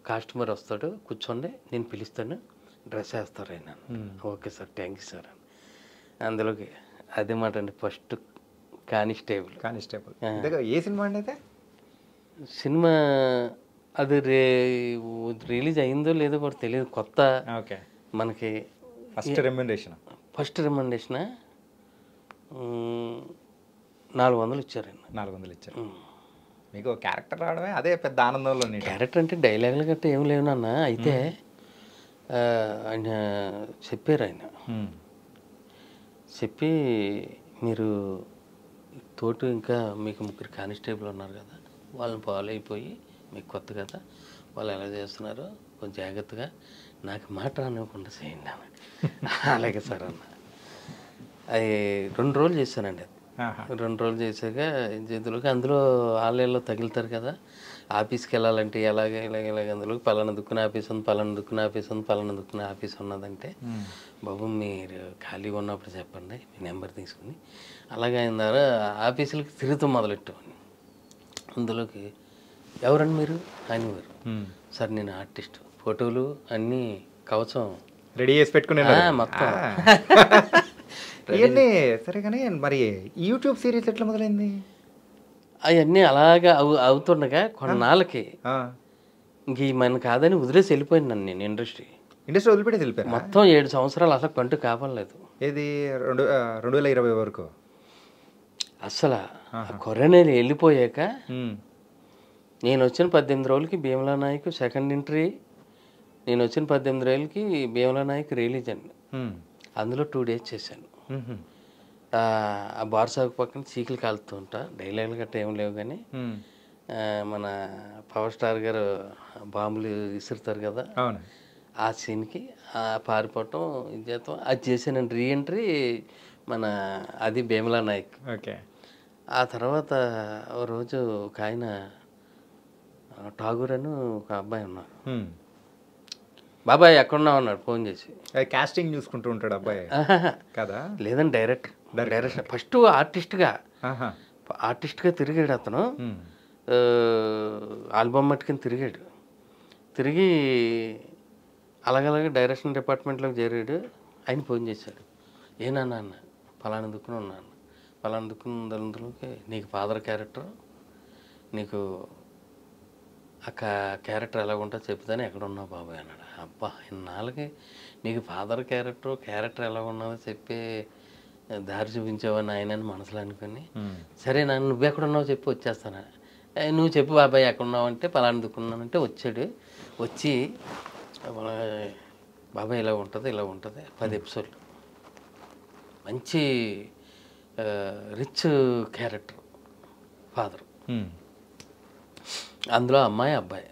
కస్టమర్ వస్తాడు కూర్చోండి నేను పిలుస్తాను డ్రెస్ వేస్తారు ఆయన. Okay sir thank you sir అని అందులోకి అదే మాట అండి. First constable. ఏ సినిమా అండి అయితే? సినిమా అది రిలీజ్ అయిందో లేదో కూడా తెలియదు. కొత్త మనకి ఫస్ట్ రెమ్యునరేషన్ 400 ఇచ్చారండి. 400 ఇచ్చారు. మీకు క్యారెక్టర్ రావడమే అదే పెద్ద ఆనందంలో. క్యారెక్టర్ అంటే డైలాగులు గట్రా ఏం లేవు నాన్న. అయితే ఆయన చెప్పారు. ఆయన చెప్పి మీరు తోటి ఇంకా మీకు 3 కానిస్టేబుల్ ఉన్నారు కదా, వాళ్ళని ఫాలో అయిపోయి మీకు కొత్త కదా వాళ్ళు ఎలా చేస్తున్నారో కొంచెం జాగ్రత్తగా నాకు మాట రానివ్వకుండా చేయండి అన్న. అలాగే సార్ అన్న. అది 2 రోజులు చేశానండి. అది 2 రోజులు చేశాక చేతులకి అందులో ఆన్లైన్లో తగులుతారు కదా, ఆఫీస్కి వెళ్ళాలంటే ఇలాగ అందులో పలానా దుక్కున ఆఫీస్ ఉంది, పలానా దుక్కున ఆఫీస్ ఉంది, పలానా దుక్కున ఆఫీస్ ఉన్నదంటే బాబు మీరు ఖాళీగా ఉన్నప్పుడు చెప్పండి మీ నెంబర్ తీసుకుని అలాగే అయిన ద్వారా ఆఫీసులకి తిరుగుతూ మొదలెట్టామని. అందులోకి ఎవరండి మీరు అని మీరు సార్ నేను ఆర్టిస్ట్, ఫోటోలు అన్నీ కవచం రెడీ చేసి పెట్టుకునే మొత్తం ఇవన్నీ సరే. కానీ మరి యూట్యూబ్ సిరీస్ ఎట్లా మొదలైంది? అవన్నీ అలాగా అవుతుండగా కొన్నాళ్ళకి ఇంక మన కాదని వదిలేసి వెళ్ళిపోయింది నన్ను. నేను ఇండస్ట్రీ వదిలిపెట్టి వెళ్ళిపోయాను. మొత్తం 7 సంవత్సరాలు అసలు కంటూ కాపాడలేదు. ఏది 2020 వరకు అసలు కరోనాలు వెళ్ళిపోయాక నేను వచ్చిన 18 రోజులకి భీమలా నాయక్ సెకండ్ ఎంట్రీ. నేను వచ్చిన 18 రోజులకి భీమలా నాయక్ రిలీజ్ అండి. అందులో 2 days చేశాను. ఆ బార్ సాగు పక్కన చీకులు కాలుతూ ఉంటా. డైలాగులు గట్రా ఏం లేవు కానీ మన పవర్ స్టార్ గారు బాంబులు విసురుతారు కదా, ఆ సీన్కి పారిపోవటం ఇది చేస్తాం అది చేశానండి. రీఎంట్రీ మన అది భీమలా నాయక్. ఆ తర్వాత ఓ రోజు ఒక ఆయన ఠాగూర్ అని ఒక అబ్బాయి ఉన్నారు. బాబాయ్ ఎక్కడున్నావు అన్నాడు ఫోన్ చేసి. కాస్టింగ్ చూసుకుంటూ ఉంటాడు అబ్బాయి కదా? లేదండి డైరెక్టర్. ఫస్ట్ ఆర్టిస్ట్గా తిరిగాడు అతను. ఆల్బమ్ మట్టుకుని తిరిగి అలాగలాగే డైరెక్షన్ డిపార్ట్మెంట్లోకి చేరాడు. ఆయన ఫోన్ చేశాడు. ఏనన్నా అన్న పలానా దుక్కున ఉన్నాను, పలానా దుక్కునందులోకి నీకు ఫాదర్ క్యారెక్టర్, నీకు ఆ క్యారెక్టర్ ఎలా ఉంటుందో చెప్తాను ఎక్కడ ఉన్నావు బాబాయ్ అన్నాడు. అబ్బా ఇన్నాళ్ళకి నీకు ఫాదర్ క్యారెక్టర్ ఎలా ఉన్నావో చెప్పి దారి చూపించావని ఆయన అని మనసులో అనుకుని సరే నన్ను నువ్వు ఎక్కడ ఉన్నావు చెప్పి వచ్చేస్తాను. నువ్వు చెప్పు బాబాయ్ ఎక్కడున్నావు అంటే పలానా దుక్కున్నానంటే వచ్చాడు. వచ్చి బాబాయ్ ఇలా ఉంటుంది 10 ఎపిసోడ్లు మంచి రిచ్ క్యారెక్టర్ ఫాదర్. అందులో అమ్మాయి అబ్బాయి.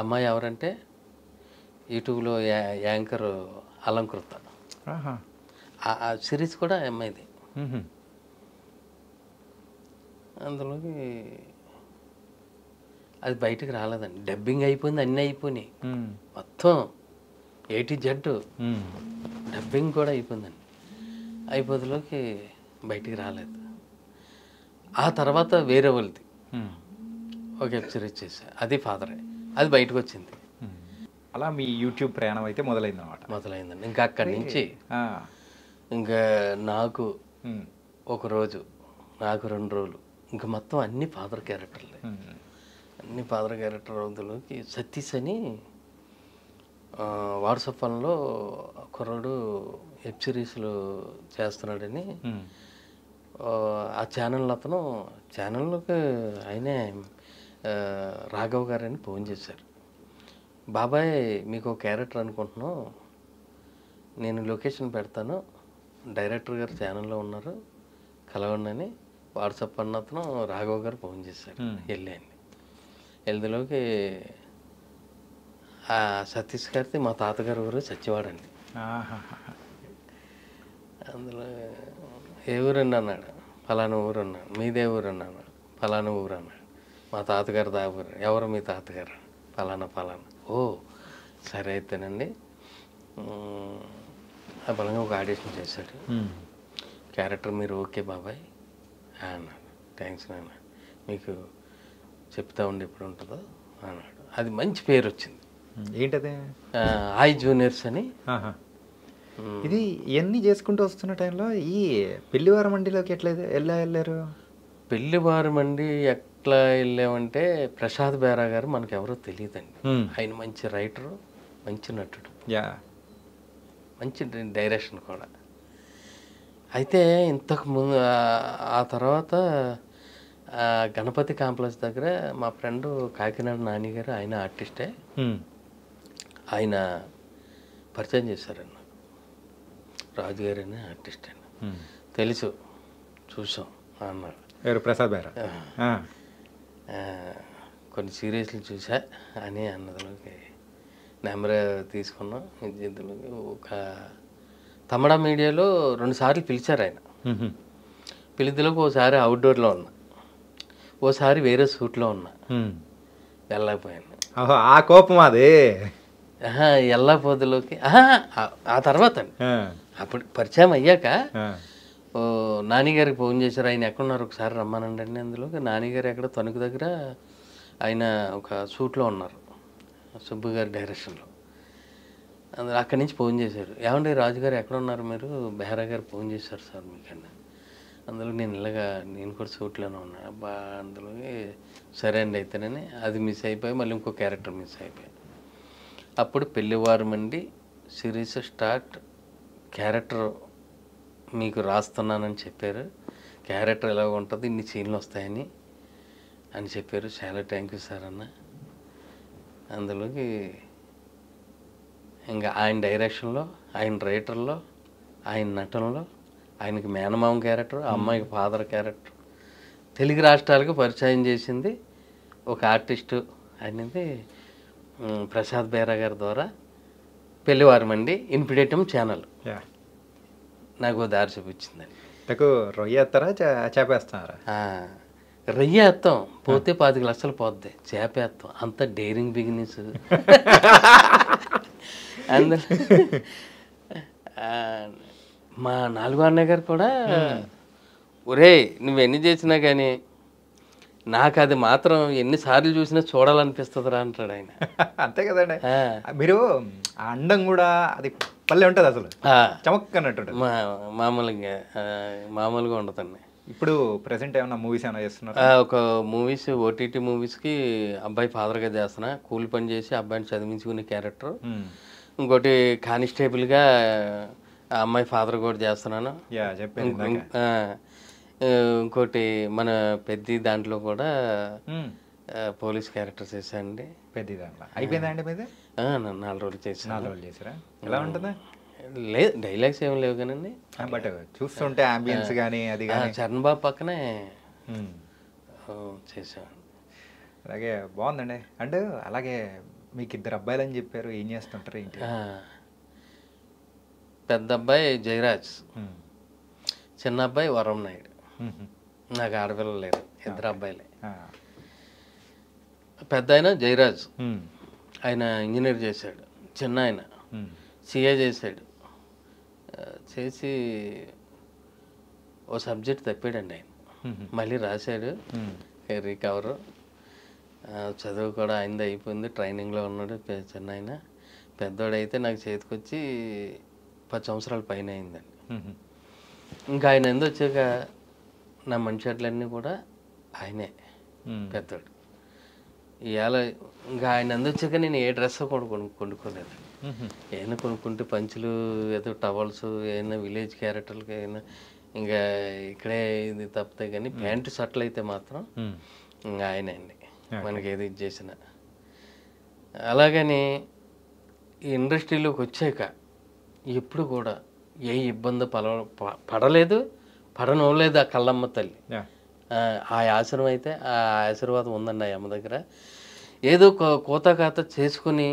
అమ్మాయి ఎవరంటే యూట్యూబ్లో యాంకర్ అలంకృత. ఆ సిరీస్ కూడా అమ్మాయిది. అందులోకి అది బయటకు రాలేదండి. డబ్బింగ్ అయిపోయింది, అన్నీ అయిపోయినాయి మొత్తం A to Z డబ్బింగ్ కూడా అయిపోయిందండి. అయిపోతులోకి బయటికి రాలేదు. ఆ తర్వాత వేరే వాళ్ళది ఒక వెబ్ సిరీస్ చేశా, అది ఫాదరే. అది బయటకు వచ్చింది. అలా మీ యూట్యూబ్ ప్రయాణం అయితే మొదలైందండి. ఇంకా అక్కడి నుంచి ఇంకా నాకు ఒకరోజు నాకు 2 రోజులు. ఇంకా మొత్తం అన్ని ఫాదర్ క్యారెక్టర్లే. అన్ని ఫాదర్ క్యారెక్టర్ అందులోకి సతీష్ అని వాట్సాప్ వన్లో కుర్రాడు వెబ్ సిరీస్లు చేస్తున్నాడని ఆ ఛానల్ అతను ఛానల్లోకి ఆయనే రాఘవ్ గారని ఫోన్ చేశారు. బాబాయ్ మీకు ఒక క్యారెక్టర్ అనుకుంటున్నాం, నేను లొకేషన్ పెడతాను, డైరెక్టర్ గారు ఛానల్లో ఉన్నారు, కలవండి అని వాట్సాప్ అన్న అతను రాఘవ్ గారు ఫోన్ చేశారు. వెళ్ళండి. వెళ్దులోకి సతీష్ గారిది మా తాతగారు ఊరు సత్యవాడండి. అందులో ఏ ఊరండి అన్నాడు. ఫలానా ఊరు అన్నాడు. మీదే ఊరు అన్నాడు. ఫలానా ఊరు అన్నాడు. మా తాతగారు ఊరు. ఎవరు మీ తాతగారు? ఫలానా. ఓ సరే అయితేనండి. ఆ బలంగా ఒక ఆడిషన్ చేశాడు. క్యారెక్టర్ మీరు ఓకే బాబాయ్ అన్నాడు. థ్యాంక్స్ నాన్న, మీకు చెప్తా ఉండి ఎప్పుడు ఉంటుందో అన్నాడు. అది మంచి పేరు వచ్చింది. ఏంటది? ఐ జూనియర్స్ అని. ఇది ఇవన్నీ చేసుకుంటూ వస్తున్న టైంలో ఈ పెళ్లివార మండిలోకి ఎట్లా వెళ్ళారు? పెళ్లివారి మండి ఎట్లా వెళ్ళామంటే ప్రసాద్ బేరా గారు మనకు ఎవరో తెలియదండి. ఆయన మంచి రైటరు, మంచి నటుడు, మంచి డైరెక్షన్ కూడా. అయితే ఇంతకు ముందు ఆ తర్వాత గణపతి కాంప్లెక్స్ దగ్గర మా ఫ్రెండ్ కాకినాడ నాని గారు, ఆయన ఆర్టిస్టే, ఆయన పరిచయం చేశారన్న. రాజుగారు అనే ఆర్టిస్ట్ అని తెలుసు, చూసాం అన్నారు. ప్రసాద్ బేరా కొన్ని సీరియస్లు చూసా అని అన్నదిలోకి నెంబర్ తీసుకున్నాం. ఇందులోకి ఒక తమిళ మీడియాలో 2 సార్లు పిలిచారు ఆయన. పిలిదిలోకి ఓసారి అవుట్డోర్లో ఉన్నా, ఓసారి వేరే సూట్లో ఉన్నా, వెళ్ళకపోయాను. ఆ కోపం అది ఎల్లపోదులోకి ఆ తర్వాత అండి. అప్పుడు పరిచయం అయ్యాక నానిగారికి ఫోన్ చేశారు. ఆయన ఎక్కడున్నారు ఒకసారి రమ్మానండి అండి. అందులోకి నానిగారు ఎక్కడ తణుకు దగ్గర ఆయన ఒక సూట్లో ఉన్నారు, సుబ్బు గారి డైరెక్షన్లో. అందులో అక్కడి నుంచి ఫోన్ చేశారు. ఏమండి రాజుగారు ఎక్కడ ఉన్నారు మీరు? బెహరా గారు ఫోన్ చేశారు సార్ మీకన్నా. అందులో నేను నేను కూడా సూట్లోనే ఉన్నాను. అబ్బా అందులోకి సరే అండి అయితేనని అది మిస్ అయిపోయి మళ్ళీ ఇంకో క్యారెక్టర్ మిస్ అయిపోయి అప్పుడు పెళ్లివారు మండి సిరీస్ స్టార్ట్, క్యారెక్టర్ మీకు రాస్తున్నానని చెప్పారు, క్యారెక్టర్ ఎలాగ ఉంటుంది, ఇన్ని సీన్లు వస్తాయని చెప్పారు. చాలా థ్యాంక్ యూ సార్ అన్న. అందులోకి ఇంకా ఆయన డైరెక్షన్లో, ఆయన రైటర్లో, ఆయన నటనలో, ఆయనకి మేనమామ క్యారెక్టర్, అమ్మాయికి ఫాదర్ క్యారెక్టర్, తెలుగు రాష్ట్రాలకు పరిచయం చేసింది ఒక ఆర్టిస్టు అనేది ప్రసాద్ బేరా గారి ద్వారా పెళ్లివారి మండి ఇన్ఫిడేటమ్ ఛానల్ నాకు దారి చూపించిందండి. రొయ్య ఎత్తారా చేపేస్తున్నారా? రొయ్య ఎత్తాం, పోతే 25 లక్షలు పోద్ది. చేపేస్తాం, అంత డేరింగ్ బిగినెస్. అందులో మా 4వ అన్నయ్య గారు కూడా, ఒరే నువ్వెన్ని చేసినా కానీ నాకు అది మాత్రం ఎన్నిసార్లు చూసినా చూడాలనిపిస్తుందిరా అంటాడు ఆయన. అంతే కదండి, మీరు అండం కూడా అది పల్లె ఉంటుంది అసలు, చమక్ అన్నట్టు. మామూలుగా ఉండదండి. ఇప్పుడు ప్రెసెంట్ ఏమన్నా మూవీస్ ఏమైనా చేస్తున్నారు? ఒక మూవీస్, ఓటీటీ మూవీస్కి అబ్బాయి ఫాదర్గా చేస్తున్నా. కూలి పని చేసి అబ్బాయిని చదివించుకునే క్యారెక్టర్. ఇంకోటి కానిస్టేబుల్గా ఆ అమ్మాయి ఫాదర్ కూడా చేస్తున్నాను. ఇంకోటి మన పెద్ద దాంట్లో కూడా పోలీస్ క్యారెక్టర్ చేశానండి. పెద్ద దాంట్లో అయిపోయిందండి. మీద 4 రోజులు చేశాను. 4 రోజులు చేసారా? ఎలా ఉంటుంది? లేదు డైలాగ్స్ ఏమి లేవు కానండి, బట్ చూస్తుంటే అంబియన్స్ కానీ అది కానీ చరణ్ బాబు పక్కనే చేసాను. అలాగే బాగుందండి. అండ్ అలాగే మీకు 2 అబ్బాయిలు అని చెప్పారు, ఏం చేస్తుంటారు ఏంటి? పెద్ద అబ్బాయి జయరాజ్, చిన్న అబ్బాయి వరం నాయుడు. నాకు ఆడపిల్లలు లేరు, 2 అబ్బాయిలే. పెద్ద ఆయన జయరాజ్, ఆయన ఇంజనీర్ చేశాడు. చిన్న ఆయన సిఏ చేశాడు. చేసి ఓ సబ్జెక్ట్ తప్పాడండి ఆయన, మళ్ళీ రాశాడు రికవరు. చదువు కూడా ఆయనది అయిపోయింది, ట్రైనింగ్లో ఉన్నాడు చిన్న ఆయన. పెద్దోడైతే నాకు చేతికొచ్చి 10 సంవత్సరాల పైన అయిందండి. ఇంకా ఆయన వచ్చాక నా మనిషిట్లన్నీ కూడా ఆయనే పెద్దోడు. ఇవాళ ఇంకా ఆయన అందొచ్చాక నేను ఏ డ్రెస్ కూడా కొనుక్కోలేదు. ఏమైనా కొనుక్కుంటే పంచులు, ఏదో టవల్స్, ఏమైనా విలేజ్ క్యారెక్టర్లకి అయినా ఇంకా ఇక్కడే ఇది తప్పుతాయి. కానీ ప్యాంటు షర్ట్లు అయితే మాత్రం ఇంకా ఆయనే అండి మనకి ఏది ఇది చేసిన. అలాగని ఈ ఇండస్ట్రీలోకి వచ్చాక ఎప్పుడు కూడా ఏ ఇబ్బంది పడలేదు, పడనోలేదు ఆ కళ్ళమ్మ తల్లి. ఆ ఆశ్రమం అయితే ఆ ఆశీర్వాదం ఉందండి ఆ అమ్మ దగ్గర. ఏదో కోత చేసుకుని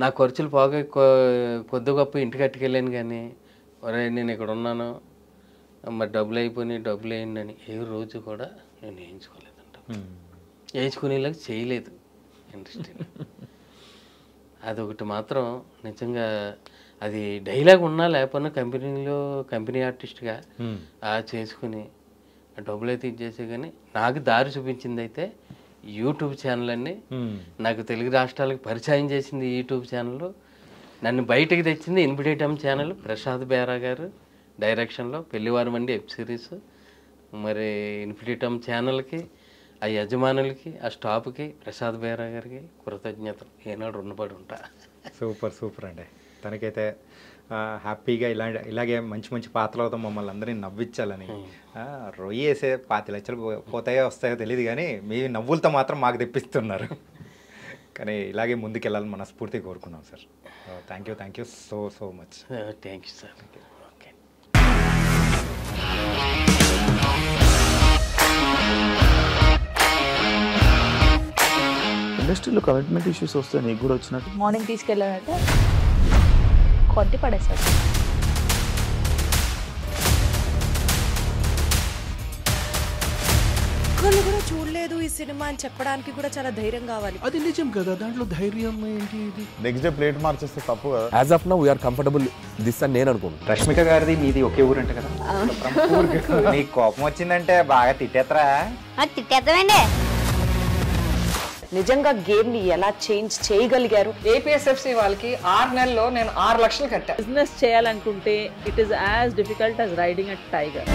నా ఖర్చులు బాగా కొద్ది గొప్ప ఇంటికి కట్టుకెళ్ళాను. కానీ ఒరే నేను ఇక్కడ ఉన్నాను, మరి డబ్బులు అయిపోయినాయి, డబ్బులు వేయండి అని ఏ రోజు కూడా నేను వేయించుకోలేదంట. వేయించుకునేలాగా చేయలేదు ఇండస్ట్రీలో. అదొకటి మాత్రం నిజంగా అది డైలాగ్ ఉన్నా లేకపోయినా కంపెనీ ఆర్టిస్ట్గా చేసుకుని డబ్బులు అయితే ఇచ్చేసే. కానీ నాకు దారి చూపించింది అయితే యూట్యూబ్ ఛానల్ అండి. నాకు తెలుగు రాష్ట్రాలకు పరిచయం చేసింది యూట్యూబ్ ఛానల్. నన్ను బయటకు తెచ్చింది ఇన్ఫినిటమ్ ఛానల్. ప్రసాద్ బేరా గారు డైరెక్షన్లో పెళ్లివారం అండి వెబ్ సిరీస్. మరి ఇన్ఫినిటమ్ ఛానల్కి, ఆ యజమానులకి, ఆ స్టాఫ్కి, ప్రసాద్ బేరా గారికి కృతజ్ఞతలు ఏనాడు రుణపడి ఉంటా. సూపర్ అండి. తనకైతే హ్యాపీగా ఇలాగే మంచి పాత్రలతో మమ్మల్ని అందరినీ నవ్వించాలని. రొయ్యి వేసే 5 లక్షలు పోతాయో వస్తాయో తెలియదు, కానీ మీ నవ్వులతో మాత్రం మాకు తెప్పిస్తున్నారు. కానీ ఇలాగే ముందుకెళ్ళాలని మనస్ఫూర్తిగా కోరుకున్నాం సార్. Thank you so much. Thank you sir. Okay. ఇండస్ట్రీలో కమిట్మెంట్ ఇష్యూస్ వస్తే నీకు కూడా వచ్చినట్టు? మార్నింగ్ తీసుకెళ్ళానంటే కొట్టి పడేసాడు. ఒక్కళ్ళు కూడా చూడలేదు ఈ సినిమా అని చెప్పడానికి కూడా చాలా ధైర్యం కావాలి. అది నిజం కదా, దాంట్లో ధైర్యం ఏంటి? నెక్స్ట్ డే ప్లేట్ మార్చేస్తే తప్పు కదా. As of now we are comfortable this అని నేను అనుకుంటున్నాను. రష్మిక గారిది మీది ఒకే ఊరు అంటే కదా. నీకు కోపం వచ్చిందంటే బాగా తిట్టేత్తరా? తిట్టేద్దామండి. నిజంగా గేమ్ ని ఎలా చేంజ్ చేయగలిగారు? ఏపీఎస్ఎఫ్సి వాళ్ళకి 6 నెలల్లో నేను 6 లక్షలు కట్టా. బిజినెస్ చేయాలనుకుంటే it is as difficult as riding a tiger.